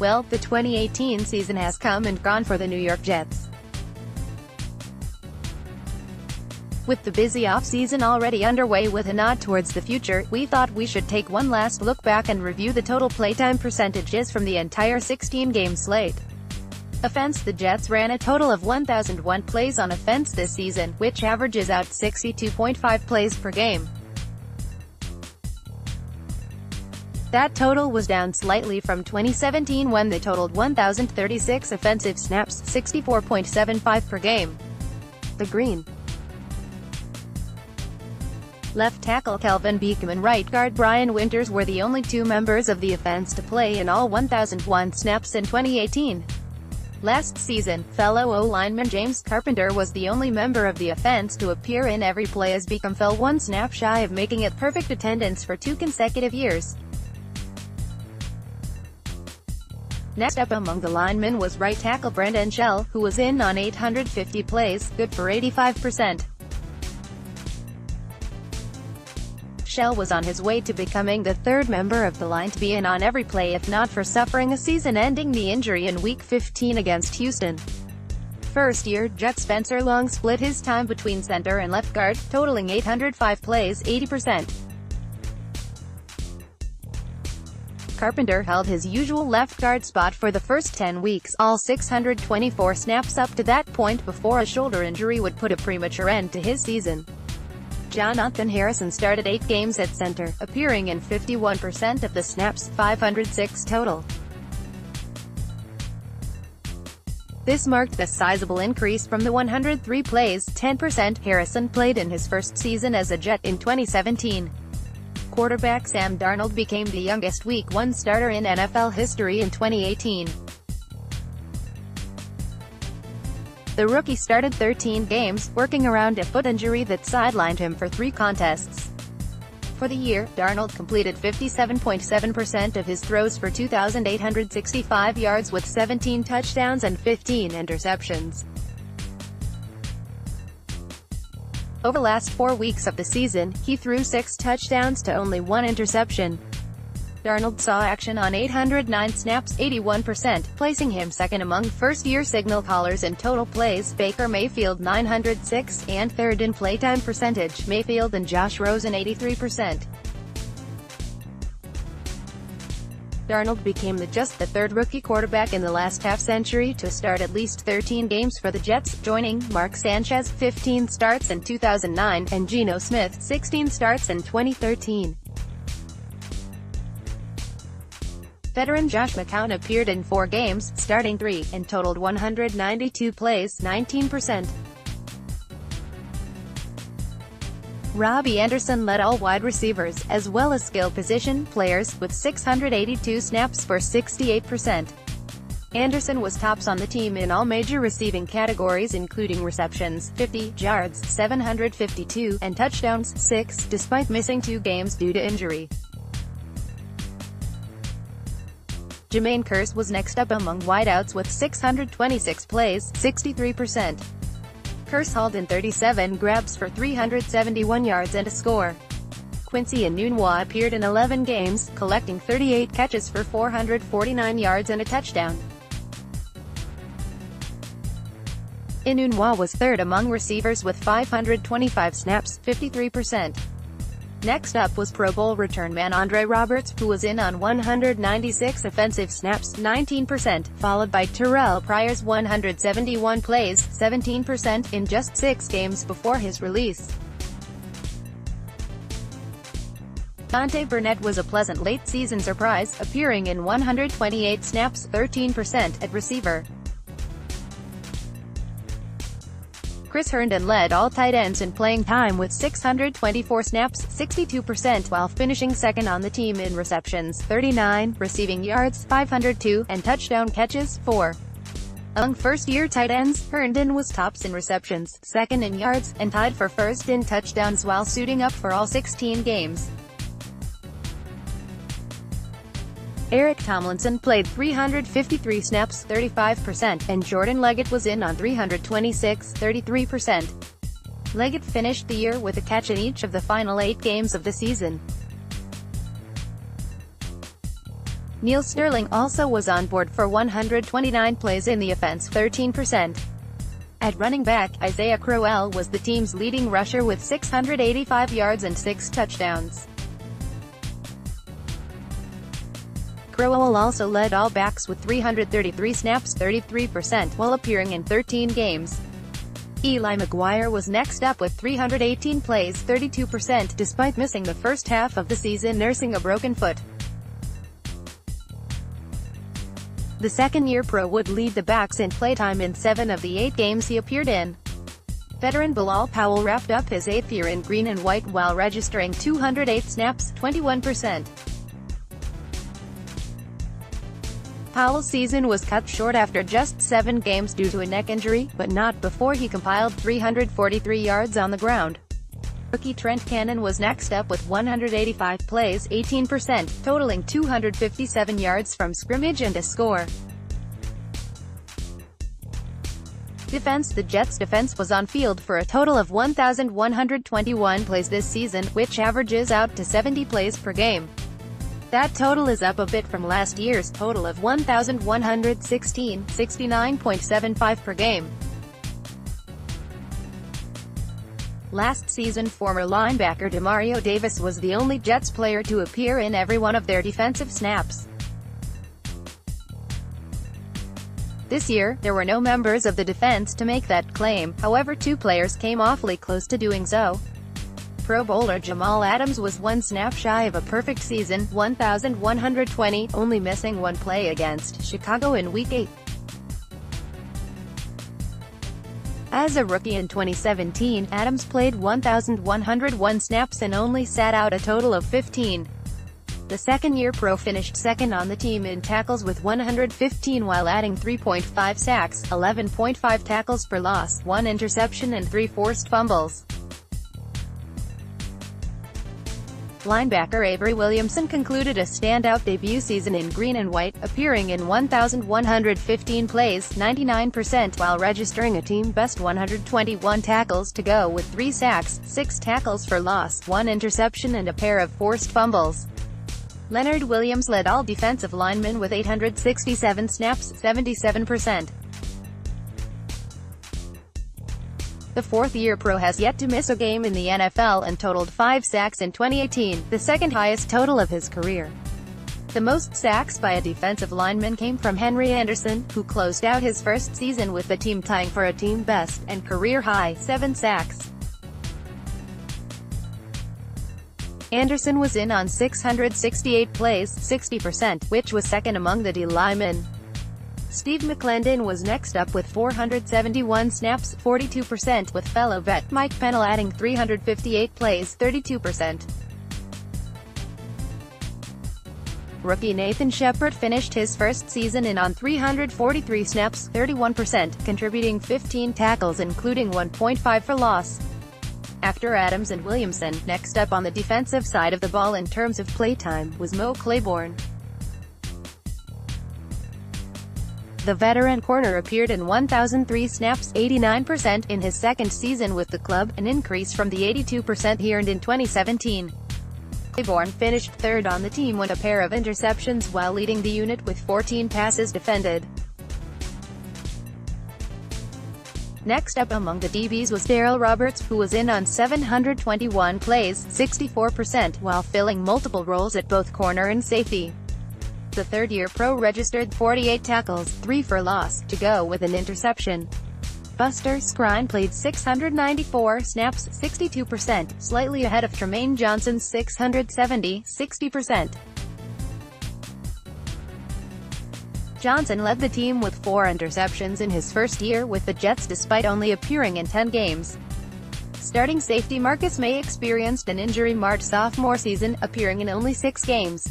Well, the 2018 season has come and gone for the New York Jets. With the busy offseason already underway with a nod towards the future, we thought we should take one last look back and review the total playtime percentages from the entire 16-game slate. Offense: the Jets ran a total of 1,001 plays on offense this season, which averages out 62.5 plays per game. That total was down slightly from 2017 when they totaled 1,036 offensive snaps, 64.75 per game. The Green left tackle Kelvin Beachum and right guard Brian Winters were the only two members of the offense to play in all 1,001 snaps in 2018. Last season, fellow O-lineman James Carpenter was the only member of the offense to appear in every play as Beachum fell one snap shy of making it perfect attendance for 2 consecutive years. Next up among the linemen was right tackle Brendan Shell, who was in on 850 plays, good for 85%. Shell was on his way to becoming the third member of the line to be in on every play if not for suffering a season-ending knee injury in Week 15 against Houston. First-year Jet Spencer Long split his time between center and left guard, totaling 805 plays, 80%. Carpenter held his usual left guard spot for the first 10 weeks, all 624 snaps up to that point before a shoulder injury would put a premature end to his season. Jonathan Harrison started 8 games at center, appearing in 51% of the snaps, 506 total. This marked a sizable increase from the 103 plays, 10%, Harrison played in his first season as a Jet in 2017. Quarterback Sam Darnold became the youngest Week 1 starter in NFL history in 2018. The rookie started 13 games, working around a foot injury that sidelined him for 3 contests. For the year, Darnold completed 57.7% of his throws for 2,865 yards with 17 touchdowns and 15 interceptions. Over the last 4 weeks of the season, he threw 6 touchdowns to only 1 interception. Darnold saw action on 809 snaps, 81%, placing him second among first-year signal callers in total plays, Baker Mayfield 906, and third in playtime percentage, Mayfield and Josh Rosen 83%. Darnold became just the third rookie quarterback in the last half-century to start at least 13 games for the Jets, joining Mark Sanchez 15 starts in 2009, and Geno Smith 16 starts in 2013. Veteran Josh McCown appeared in 4 games, starting 3, and totaled 192 plays, 19%. Robbie Anderson led all wide receivers, as well as skill position players, with 682 snaps for 68%. Anderson was tops on the team in all major receiving categories including receptions, 50, yards, 752, and touchdowns, 6, despite missing 2 games due to injury. Jermaine Kearse was next up among wideouts with 626 plays, 63%. Kearse hauled in 37 grabs for 371 yards and a score. Quincy Enunwa appeared in 11 games, collecting 38 catches for 449 yards and a touchdown. Enunwa was third among receivers with 525 snaps, 53%. Next up was Pro Bowl return man Andre Roberts, who was in on 196 offensive snaps, 19%, followed by Terrell Pryor's 171 plays, 17%, in just 6 games before his release. Dante Burnett was a pleasant late-season surprise, appearing in 128 snaps, 13%, at receiver. Chris Herndon led all tight ends in playing time with 624 snaps, 62%, while finishing second on the team in receptions, 39, receiving yards, 502, and touchdown catches, 4. Among first-year tight ends, Herndon was tops in receptions, second in yards, and tied for first in touchdowns while suiting up for all 16 games. Eric Tomlinson played 353 snaps, 35%, and Jordan Leggett was in on 326, 33%. Leggett finished the year with a catch in each of the final 8 games of the season. Neil Sterling also was on board for 129 plays in the offense, 13%. At running back, Isaiah Crowell was the team's leading rusher with 685 yards and 6 touchdowns. Crowell also led all backs with 333 snaps, 33%, while appearing in 13 games. Eli McGuire was next up with 318 plays, 32%, despite missing the first half of the season nursing a broken foot. The second-year pro would lead the backs in playtime in 7 of the 8 games he appeared in. Veteran Bilal Powell wrapped up his 8th year in green and white while registering 208 snaps, 21%. Powell's season was cut short after just 7 games due to a neck injury, but not before he compiled 343 yards on the ground. Rookie Trent Cannon was next up with 185 plays, 18%, totaling 257 yards from scrimmage and a score. Defense. The Jets' defense was on field for a total of 1,121 plays this season, which averages out to 70 plays per game. That total is up a bit from last year's total of 1,116, 69.75 per game. Last season, former linebacker Demario Davis was the only Jets player to appear in every one of their defensive snaps. This year, there were no members of the defense to make that claim, however 2 players came awfully close to doing so. Pro Bowler Jamal Adams was 1 snap shy of a perfect season, 1,120, only missing 1 play against Chicago in Week 8. As a rookie in 2017, Adams played 1,101 snaps and only sat out a total of 15. The second-year pro finished second on the team in tackles with 115 while adding 3.5 sacks, 11.5 tackles for loss, 1 interception and 3 forced fumbles. Linebacker Avery Williamson concluded a standout debut season in green and white, appearing in 1,115 plays, 99%, while registering a team-best 121 tackles to go with 3 sacks, 6 tackles for loss, 1 interception and a pair of forced fumbles. Leonard Williams led all defensive linemen with 867 snaps, 77%. The fourth-year pro has yet to miss a game in the NFL and totaled 5 sacks in 2018, the second highest total of his career. The most sacks by a defensive lineman came from Henry Anderson, who closed out his first season with the team tying for a team best, and career-high, 7 sacks. Anderson was in on 668 plays, 60%, which was second among the D linemen. Steve McClendon was next up with 471 snaps, 42%, with fellow vet Mike Pennell adding 358 plays, 32%. Rookie Nathan Shepard finished his first season in on 343 snaps, 31%, contributing 15 tackles including 1.5 for loss. After Adams and Williamson, next up on the defensive side of the ball in terms of playtime, was Mo Claiborne. The veteran corner appeared in 1,003 snaps, 89%, in his second season with the club, an increase from the 82% he earned in 2017. Claiborne finished third on the team with a pair of interceptions while leading the unit with 14 passes defended. Next up among the DBs was Darrell Roberts, who was in on 721 plays, 64%, while filling multiple roles at both corner and safety. The third-year pro registered 48 tackles, 3 for loss, to go with an interception. Buster Skrine played 694 snaps, 62%, slightly ahead of Tremaine Johnson's 670, 60%. Johnson led the team with 4 interceptions in his first year with the Jets despite only appearing in 10 games. Starting safety Marcus May experienced an injury-marred sophomore season, appearing in only 6 games.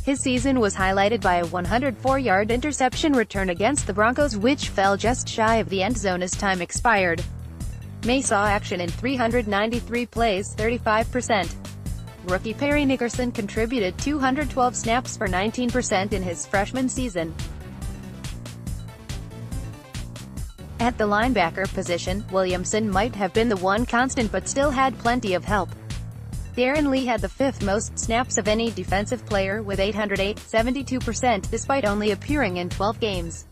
His season was highlighted by a 104-yard interception return against the Broncos which fell just shy of the end zone as time expired. May saw action in 393 plays, 35%. Rookie Perry Nickerson contributed 212 snaps for 19% in his freshman season. At the linebacker position, Williamson might have been the one constant but still had plenty of help. Darren Lee had the fifth most snaps of any defensive player with 808, 72%, despite only appearing in 12 games.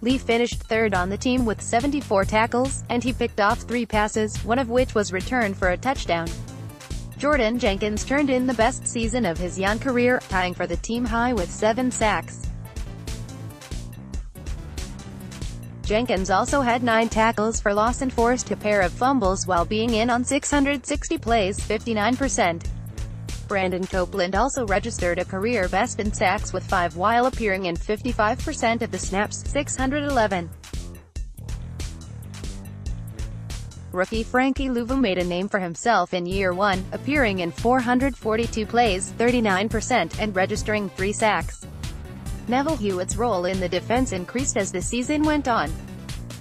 Lee finished third on the team with 74 tackles, and he picked off 3 passes, one of which was returned for a touchdown. Jordan Jenkins turned in the best season of his young career, tying for the team high with 7 sacks. Jenkins also had 9 tackles for loss and forced a pair of fumbles while being in on 660 plays, 59%. Brandon Copeland also registered a career best in sacks with 5 while appearing in 55% of the snaps, 611. Rookie Frankie Louvu made a name for himself in year 1, appearing in 442 plays, 39%, and registering 3 sacks. Neville Hewitt's role in the defense increased as the season went on.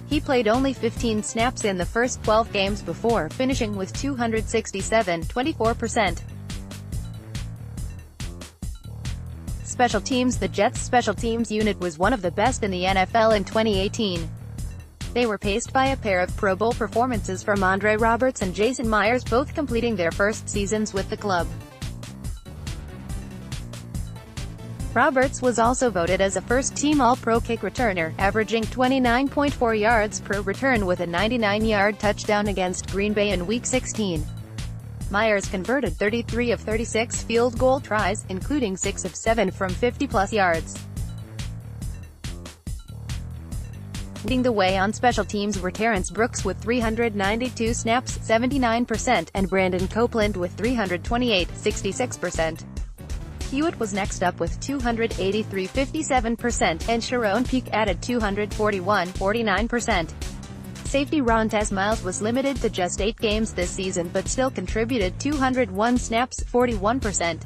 He played only 15 snaps in the first 12 games before finishing with 267, 24%. Special teams. The Jets' special teams unit was one of the best in the NFL in 2018. They were paced by a pair of Pro Bowl performances from Andre Roberts and Jason Myers, both completing their first seasons with the club. Roberts was also voted as a first-team All-Pro kick returner, averaging 29.4 yards per return with a 99-yard touchdown against Green Bay in Week 16. Myers converted 33 of 36 field goal tries, including 6 of 7 from 50-plus yards. Leading the way on special teams were Terrence Brooks with 392 snaps, 79%, and Brandon Copeland with 328, 66%. Hewitt was next up with 283, 57%, and Sharon Peake added 241, 49%. Safety Rontez Miles was limited to just 8 games this season but still contributed 201 snaps, 41%.